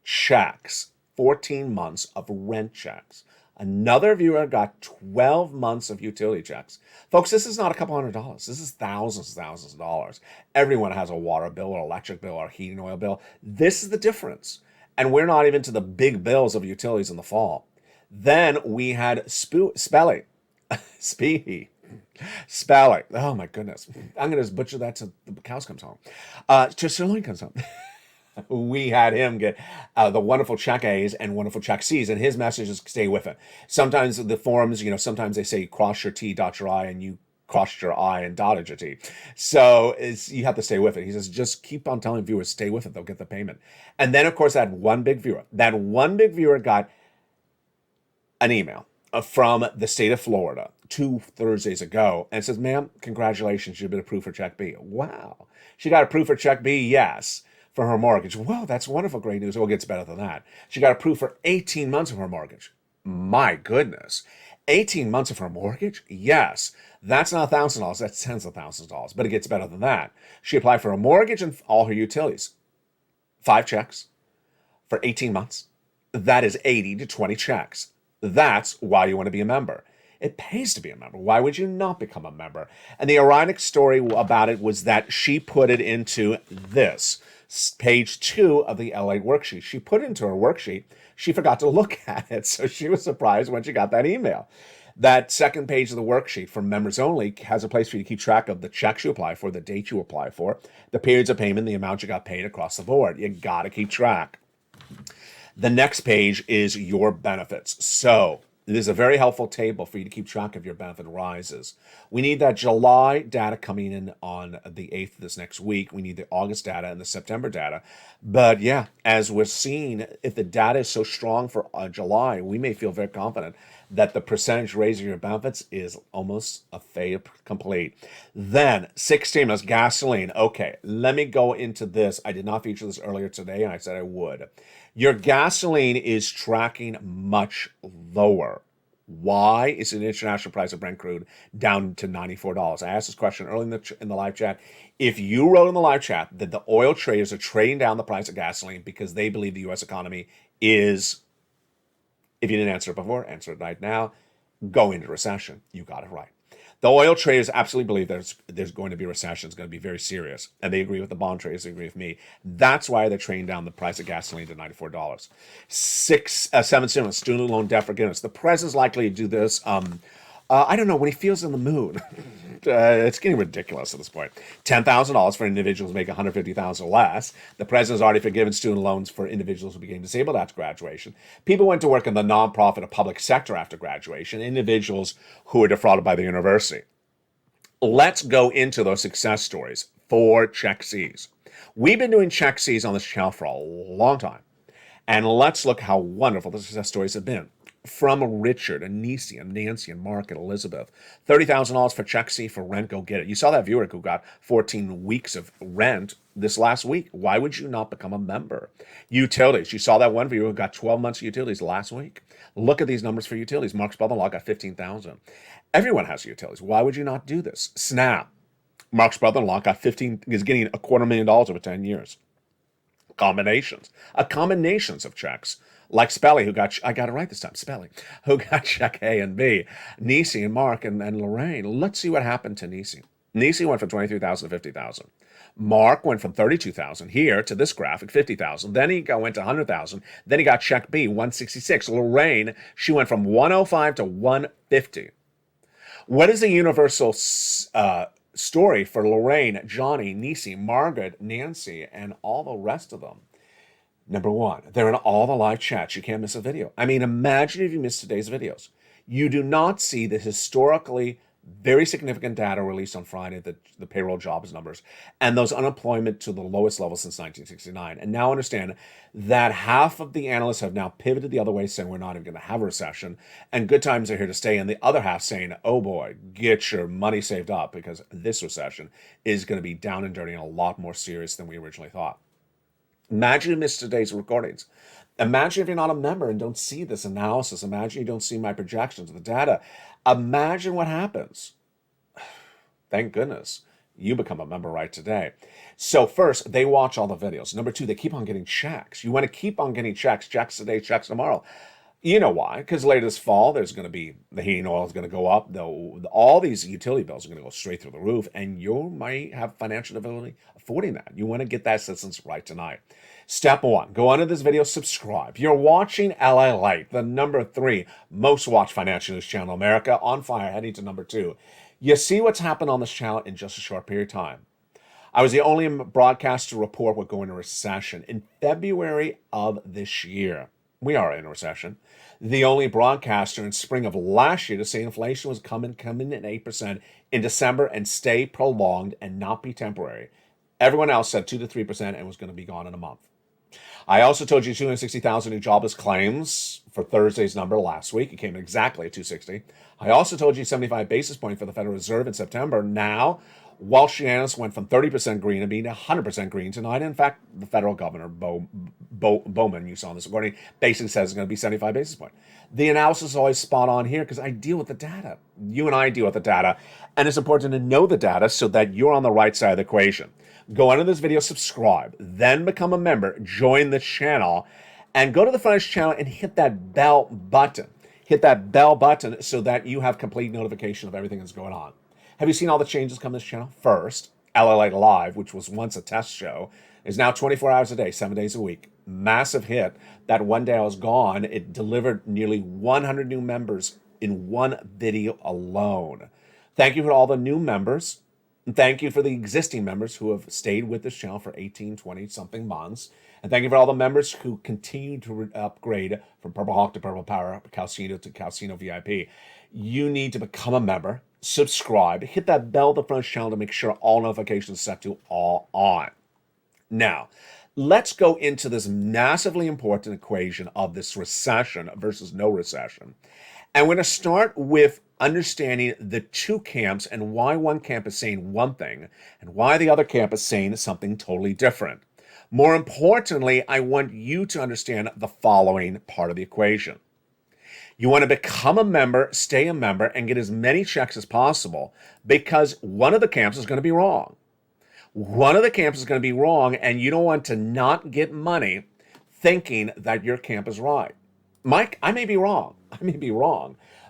checks, 14 months of rent checks. Another viewer got 12 months of utility checks. Folks, this is not a couple $100. This is thousands of dollars. Everyone has a water bill or electric bill or heating oil bill. This is the difference. And we're not even to the big bills of utilities in the fall. Then we had Spelly. Spelly. Oh my goodness. I'm going to butcher that till the cows comes home. Till sirloin comes home. We had him get the wonderful check A's and wonderful check C's, and his message is stay with it. Sometimes the forums, sometimes they say cross your T, dot your I, and you crossed your I and dotted your T. So you have to stay with it. He says, just keep on telling viewers, stay with it. They'll get the payment. And then, of course, that one big viewer got an email from the state of Florida 2 Thursdays ago and says, ma'am, congratulations, you've been approved for Check B. Wow. She got approved for Check B, yes, for her mortgage. Well, that's wonderful, great news. Well, it gets better than that. She got approved for 18 months of her mortgage. My goodness. 18 months of her mortgage? Yes. That's not $1,000, that's tens of thousands of dollars, but it gets better than that. She applied for a mortgage and all her utilities. 5 checks for 18 months. That is 80 to 20 checks. That's why you want to be a member. It pays to be a member. Why would you not become a member? And the ironic story about it was that she put it into this, page 2 of the LA worksheet. She put it into her worksheet. She forgot to look at it, so she was surprised when she got that email. That second page of the worksheet for members only has a place for you to keep track of the checks you apply for, the date you apply for, the periods of payment, the amount you got paid across the board. You got to keep track. The next page is your benefits. So this is a very helpful table for you to keep track of your benefit rises. We need that July data coming in on the 8th this next week. We need the August data and the September data. But yeah, as we're seeing, if the data is so strong for July, we may feel very confident that the percentage raise of your benefits is almost a fait complete. Then 16 is gasoline. Okay, let me go into this. I did not feature this earlier today, and I said I would. Your gasoline is tracking much lower. Why is the international price of Brent crude down to $94? I asked this question early in the live chat. If you wrote in the live chat that the oil traders are trading down the price of gasoline because they believe the U.S. economy is, if you didn't answer it before, answer it right now, go into recession. You got it right. The oil traders absolutely believe there's going to be a recession. It's going to be very serious. And they agree with the bond traders. They agree with me. That's why they're trading down the price of gasoline to $94. 7 student loan debt forgiveness. The president's likely to do this. I don't know, when he feels in the mood. It's getting ridiculous at this point. $10,000 for individuals who make $150,000 or less. The president's already forgiven student loans for individuals who became disabled after graduation. People went to work in the nonprofit or public sector after graduation. Individuals who were defrauded by the university. Let's go into those success stories for Check C's. We've been doing Check C's on this channel for a long time. And let's look how wonderful the success stories have been. From Richard and Nisi and Nancy and Mark and Elizabeth. $30,000 for Check C for rent, go get it. You saw that viewer who got 14 weeks of rent this last week. Why would you not become a member? Utilities. You saw that one viewer who got 12 months of utilities last week. Look at these numbers for utilities. Mark's brother-in-law got $15,000. Everyone has utilities. Why would you not do this? SNAP. Mark's brother-in-law got is getting $250,000 over 10 years. Combinations of checks. Like Spelly, who got, I got it right this time, Spelly, who got Check A and B. Nisi and Mark and Lorraine. Let's see what happened to Nisi. Nisi went from $23,000 to $50,000. Mark went from $32,000 here to this graphic, $50,000. Then he went to $100,000. Then he got Check B, $166. Lorraine, she went from $105 to $150. What is the universal story for Lorraine, Johnny, Nisi, Margaret, Nancy, and all the rest of them? Number one, they're in all the live chats. You can't miss a video. I mean, imagine if you missed today's videos. You do not see the historically very significant data released on Friday, the payroll jobs numbers, and those unemployment to the lowest level since 1969. And now understand that half of the analysts have now pivoted the other way, saying we're not even going to have a recession, and good times are here to stay. And the other half saying, oh boy, get your money saved up because this recession is going to be down and dirty and a lot more serious than we originally thought. Imagine you missed today's recordings. Imagine if you're not a member and don't see this analysis. Imagine you don't see my projections of the data. Imagine what happens. Thank goodness you become a member right today. So first, they watch all the videos. Number two, they keep on getting checks. You want to keep on getting checks today, checks tomorrow. You know why? Because later this fall, there's going to be, the heating oil is going to go up. All these utility bills are going to go straight through the roof, and you might have financial difficulty affording that. You want to get that assistance right tonight. Step one, go under this video, subscribe. You're watching Lalate, the number 3 most watched financial news channel in America, on fire, heading to number 2. You see what's happened on this channel in just a short period of time. I was the only broadcaster to report we're going into recession in February of this year. We are in a recession. The only broadcaster in spring of last year to say inflation was coming at 8% in December and stay prolonged and not be temporary. Everyone else said 2 to 3% and was going to be gone in a month. I also told you 260,000 new jobless claims for Thursday's number last week. It came in exactly at 260. I also told you 75 basis point for the Federal Reserve in September. Now, Welsh Yanis went from 30% green and being 100% green tonight. In fact, the federal governor, Bowman, you saw this morning, basically says it's going to be 75 basis point. The analysis is always spot on here because I deal with the data. You and I deal with the data. And it's important to know the data so that you're on the right side of the equation. Go under this video, subscribe, then become a member, join the channel, and go to the front of this channel and hit that bell button. Hit that bell button so that you have complete notification of everything that's going on. Have you seen all the changes come to this channel? First, Lalate Live, which was once a test show, is now 24 hours a day, 7 days a week. Massive hit. That one day I was gone, it delivered nearly 100 new members in one video alone. Thank you for all the new members. And thank you for the existing members who have stayed with this channel for 18, 20 something months. And thank you for all the members who continue to upgrade from Purple Hawk to Purple Power, Calcino to Calcino VIP. You need to become a member, subscribe, hit that bell at the front of the channel to make sure all notifications are set to all on. Now, let's go into this massively important equation of this recession versus no recession. And we're going to start with understanding the two camps and why one camp is saying one thing and why the other camp is saying something totally different. More importantly, I want you to understand the following part of the equation. You want to become a member, stay a member, and get as many checks as possible because one of the camps is going to be wrong. One of the camps is going to be wrong, and you don't want to not get money thinking that your camp is right. Mike, I may be wrong.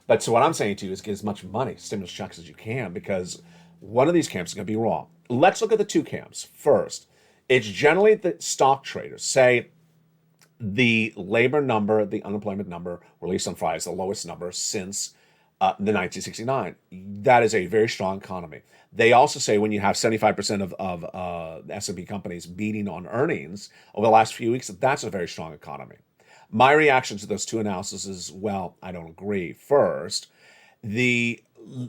But so what I'm saying to you is get as much money, stimulus checks as you can, because one of these camps is going to be wrong. Let's look at the two camps. First, it's generally the stock traders say the labor number, the unemployment number released on Friday is the lowest number since the 1969. That is a very strong economy. They also say when you have 75% of S&P companies beating on earnings over the last few weeks, that's a very strong economy. My reaction to those two analyses is, well, I don't agree. First, the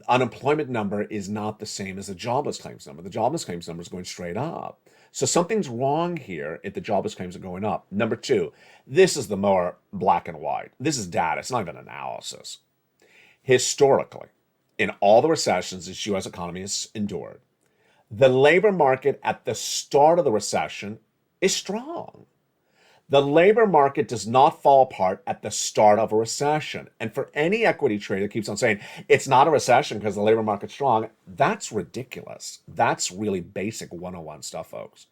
unemployment number is not the same as the jobless claims number. The jobless claims number is going straight up. So something's wrong here if the jobless claims are going up. Number two, this is the more black and white. This is data. It's not even analysis. Historically, in all the recessions this U.S. economy has endured, the labor market at the start of the recession is strong. The labor market does not fall apart at the start of a recession. And for any equity trader that keeps on saying it's not a recession because the labor market's strong, that's ridiculous. That's really basic 101 stuff, folks.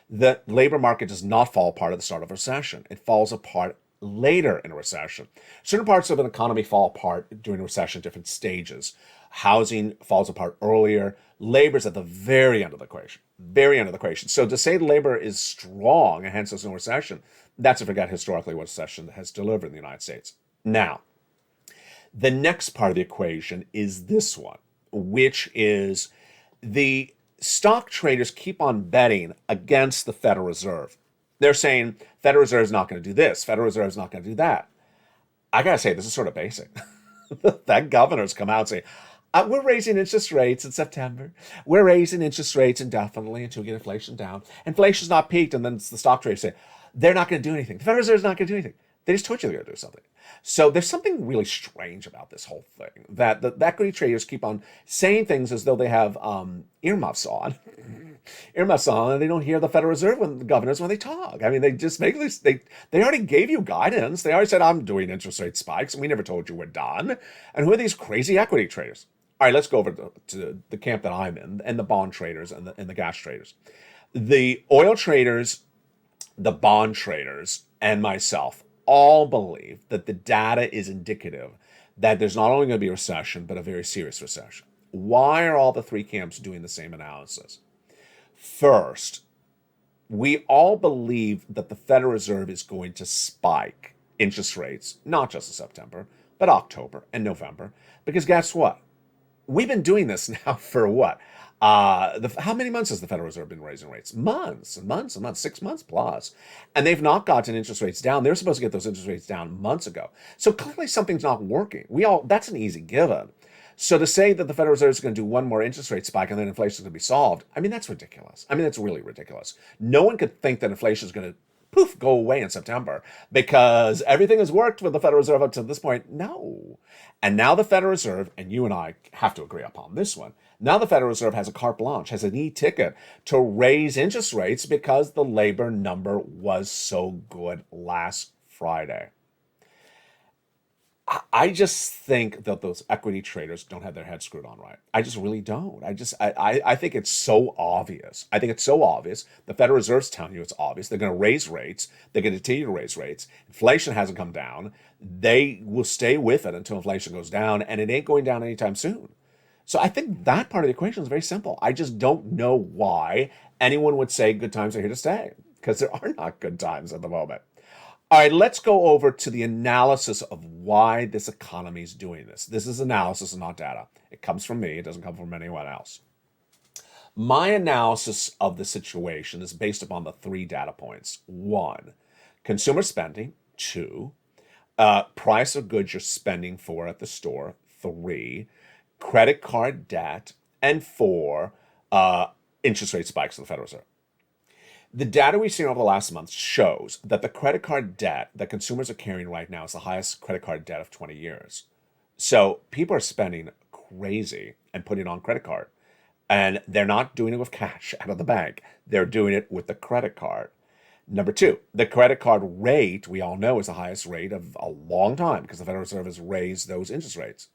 The labor market does not fall apart at the start of a recession. It falls apart later in a recession. Certain parts of an economy fall apart during a recession, different stages. Housing falls apart earlier. Labor's at the very end of the equation. Very end of the equation. So to say labor is strong and hence there's no recession, that's to forget historically what recession has delivered in the United States. Now, the next part of the equation is this one, which is the stock traders keep on betting against the Federal Reserve. They're saying Federal Reserve is not going to do this. Federal Reserve is not going to do that. I got to say, this is sort of basic. That governor's come out and say, we're raising interest rates in September. We're raising interest rates indefinitely until we get inflation down. Inflation's not peaked, and then the stock traders say, they're not going to do anything. The Federal Reserve is not going to do anything. They just told you they're going to do something. So there's something really strange about this whole thing, that the equity traders keep on saying things as though they have earmuffs on. Earmuffs on, and they don't hear the Federal Reserve when the governors when they talk. I mean, they just make this, they already gave you guidance. They already said, I'm doing interest rate spikes, and we never told you we're done. And who are these crazy equity traders? All right, let's go over to the camp that I'm in, and the bond traders and the gas traders. The oil traders, the bond traders, and myself all believe that the data is indicative that there's not only going to be a recession, but a very serious recession. Why are all the three camps doing the same analysis? First, we all believe that the Federal Reserve is going to spike interest rates, not just in September, but October and November. Because guess what? We've been doing this now for what? How many months has the Federal Reserve been raising rates? Months and months and months, 6 months plus. And they've not gotten interest rates down. They were supposed to get those interest rates down months ago. So clearly something's not working. That's an easy given. So to say that the Federal Reserve is going to do one more interest rate spike and then inflation is going to be solved, I mean, that's ridiculous. I mean, that's really ridiculous. No one could think that inflation is going to poof, go away in September because everything has worked with the Federal Reserve up to this point. No. And now the Federal Reserve, and you and I have to agree upon this one, now the Federal Reserve has a carte blanche, has an e-ticket to raise interest rates because the labor number was so good last Friday. I just think that those equity traders don't have their heads screwed on right. I just really don't. I think it's so obvious. I think it's so obvious. The Federal Reserve's telling you it's obvious. They're going to raise rates. They're going to continue to raise rates. Inflation hasn't come down. They will stay with it until inflation goes down, and it ain't going down anytime soon. So I think that part of the equation is very simple. I just don't know why anyone would say good times are here to stay, because there are not good times at the moment. All right, let's go over to the analysis of why this economy is doing this. This is analysis and not data. It comes from me. It doesn't come from anyone else. My analysis of the situation is based upon the 3 data points. 1, consumer spending. 2, price of goods you're spending for at the store. 3, credit card debt. And 4, interest rate spikes of the Federal Reserve. The data we've seen over the last month shows that the credit card debt that consumers are carrying right now is the highest credit card debt of 20 years. So people are spending crazy and putting it on credit card. And they're not doing it with cash out of the bank. They're doing it with the credit card. Number 2, the credit card rate, we all know, is the highest rate of a long time because the Federal Reserve has raised those interest rates.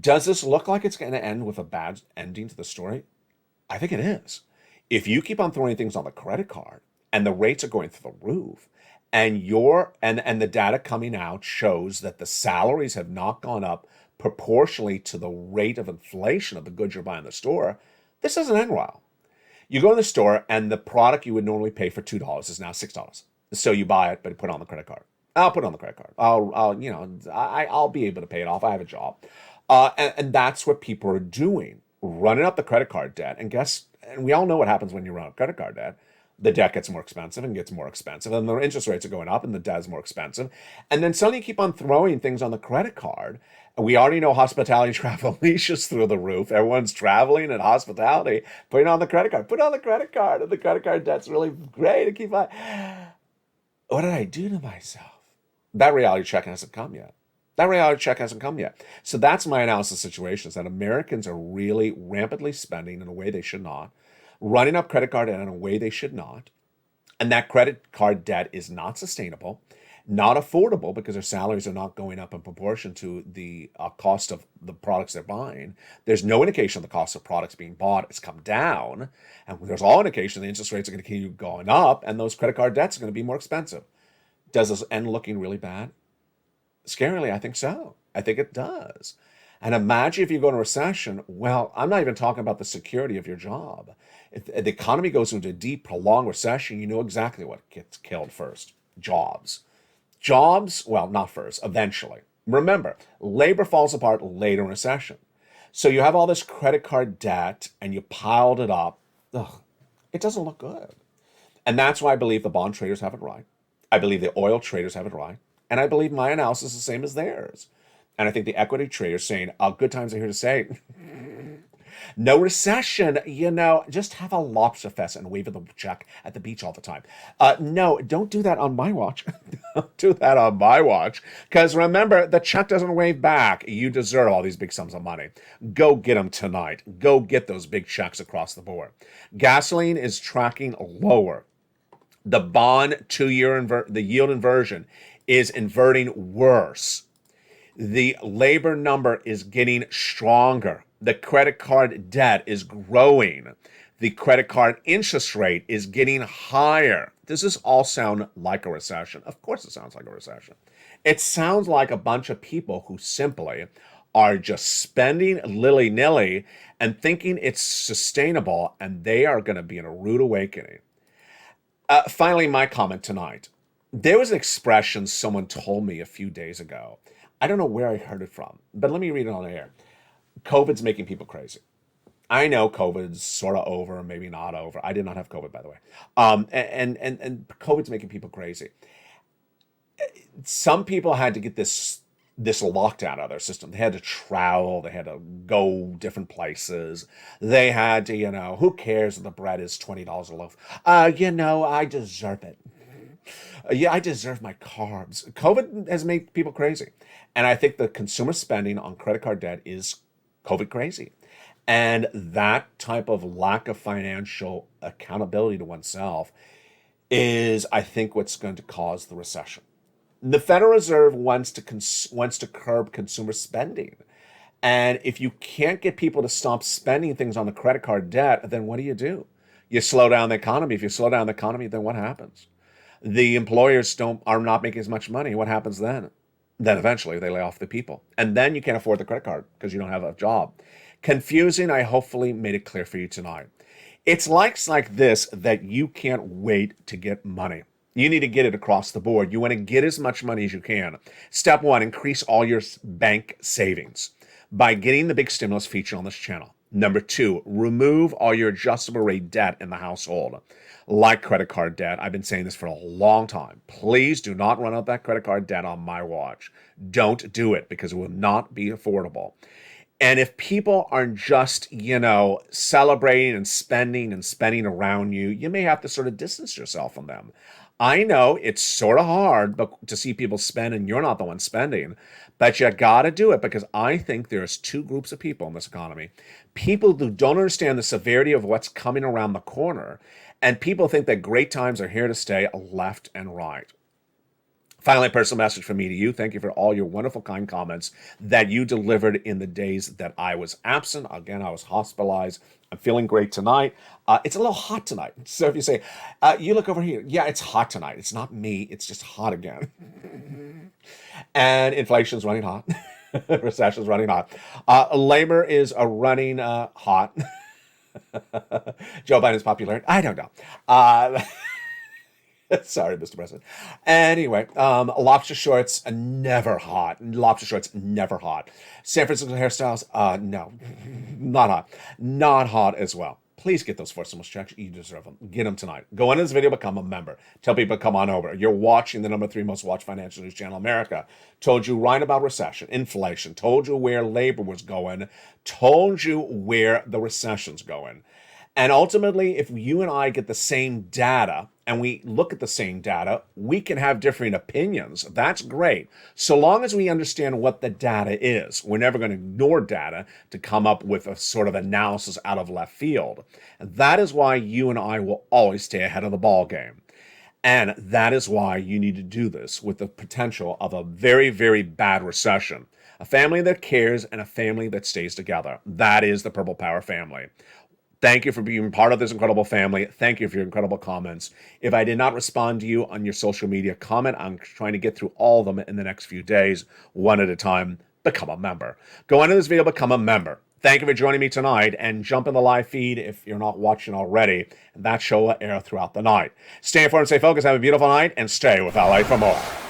Does this look like it's going to end with a bad ending to the story? I think it is. If you keep on throwing things on the credit card and the rates are going through the roof and the data coming out shows that the salaries have not gone up proportionally to the rate of inflation of the goods you're buying in the store, this doesn't end well. You go to the store and the product you would normally pay for $2 is now $6. So you buy it, but put it on the credit card. I'll put it on the credit card. I'll be able to pay it off. I have a job. And that's what people are doing, running up the credit card debt. And we all know what happens when you run up credit card debt. The debt gets more expensive and gets more expensive, and the interest rates are going up and the debt is more expensive. And then suddenly you keep on throwing things on the credit card. And we already know hospitality travel leashes through the roof. Everyone's traveling and hospitality, putting on the credit card. Put on the credit card, and the credit card debt's really great to keep on. What did I do to myself? That reality check hasn't come yet. So that's my analysis of the situation, is that Americans are really rampantly spending in a way they should not, running up credit card debt in a way they should not, and that credit card debt is not sustainable, not affordable because their salaries are not going up in proportion to the cost of the products they're buying. There's no indication the cost of products being bought has come down, and there's all indication the interest rates are going to continue going up, and those credit card debts are going to be more expensive. Does this end looking really bad? Scarily, I think so. I think it does. And imagine if you go into recession, well, I'm not even talking about the security of your job. If the economy goes into a deep, prolonged recession, you know exactly what gets killed first. Jobs. Well, not first, eventually. Remember, labor falls apart later in recession. So you have all this credit card debt and you piled it up. Ugh, it doesn't look good. And that's why I believe the bond traders have it right. I believe the oil traders have it right. And I believe my analysis is the same as theirs. And I think the equity traders saying, good times are here to stay. No recession, just have a lobster fest and wave at the check at the beach all the time. No, don't do that on my watch. Don't do that on my watch. Because remember, the check doesn't wave back. You deserve all these big sums of money. Go get them tonight. Go get those big checks across the board. Gasoline is tracking lower. The bond 2-year the yield inversion is inverting worse. The labor number is getting stronger. The credit card debt is growing. The credit card interest rate is getting higher. Does this all sound like a recession? Of course it sounds like a recession. It sounds like a bunch of people who simply are just spending willy-nilly and thinking it's sustainable, and they are going to be in a rude awakening. Finally, my comment tonight. There was an expression someone told me a few days ago. I don't know where I heard it from, but let me read it on air. COVID's making people crazy. I know COVID's sort of over, maybe not over. I did not have COVID, by the way. And COVID's making people crazy. Some people had to get this lockdown out of their system. They had to travel. They had to go different places. They had to, who cares if the bread is $20 a loaf? I deserve it. Yeah, I deserve my carbs. COVID has made people crazy. And I think the consumer spending on credit card debt is COVID crazy. And that type of lack of financial accountability to oneself is, I think, what's going to cause the recession. The Federal Reserve wants to curb consumer spending. And if you can't get people to stop spending things on the credit card debt, then what do? You slow down the economy. If you slow down the economy, then what happens? The employers are not making as much money. What happens then? Then eventually they lay off the people. And then you can't afford the credit card because you don't have a job. Confusing, I hopefully made it clear for you tonight. It's like this that you can't wait to get money. You need to get it across the board. You want to get as much money as you can. Step one, increase all your bank savings by getting the big stimulus feature on this channel. Number two, remove all your adjustable rate debt in the household, like credit card debt. I've been saying this for a long time. Please do not run up that credit card debt on my watch. Don't do it because it will not be affordable. And if people are just, celebrating and spending around you, you may have to sort of distance yourself from them. I know it's sort of hard to see people spend and you're not the one spending, but you got to do it because I think there's two groups of people in this economy. People who don't understand the severity of what's coming around the corner, and people think that great times are here to stay, left and right. Finally, a personal message from me to you. Thank you for all your wonderful, kind comments that you delivered in the days that I was absent. Again, I was hospitalized. I'm feeling great tonight. It's a little hot tonight. So if you say, you look over here. Yeah, it's hot tonight. It's not me. It's just hot again. And inflation's running hot. Recession's running hot. Labor is running hot. Joe Biden's popularity. I don't know. Sorry, Mr. President. Anyway, lobster shorts, never hot. Lobster shorts, never hot. San Francisco hairstyles, no, not hot. Not hot as well. Please get those 4 stimulus checks. You deserve them. Get them tonight. Go into this video, become a member. Tell people to come on over. You're watching the number 3 most watched financial news channel in America. Told you right about recession, inflation. Told you where labor was going. Told you where the recession's going. And ultimately, if you and I get the same data and we look at the same data, we can have differing opinions. That's great. So long as we understand what the data is. We're never going to ignore data to come up with a sort of analysis out of left field. And that is why you and I will always stay ahead of the ball game. And that is why you need to do this with the potential of a very, very bad recession. A family that cares and a family that stays together. That is the Purple Power family. Thank you for being part of this incredible family. Thank you for your incredible comments. If I did not respond to you on your social media comment, I'm trying to get through all of them in the next few days, one at a time. Become a member. Go into this video, become a member. Thank you for joining me tonight, and jump in the live feed if you're not watching already. That show will air throughout the night. Stay informed, stay focused, have a beautiful night, and stay with Lalate for more.